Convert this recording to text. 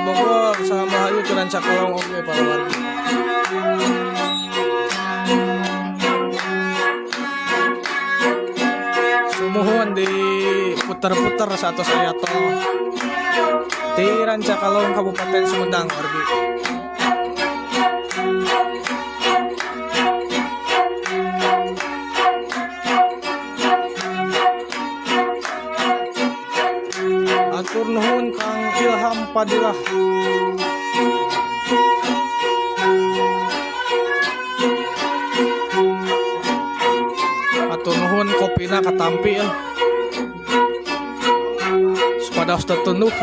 Bogor sama Mahayu Curan Cakalong oke para wargi. Sumuhun di puter-puter satu saya tol di Rancakalong Kabupaten Sumedang wargi. Atur nuhun Kang Ilham Padilah. Atur nuhun kopina katampi ya. Supados tetunuh.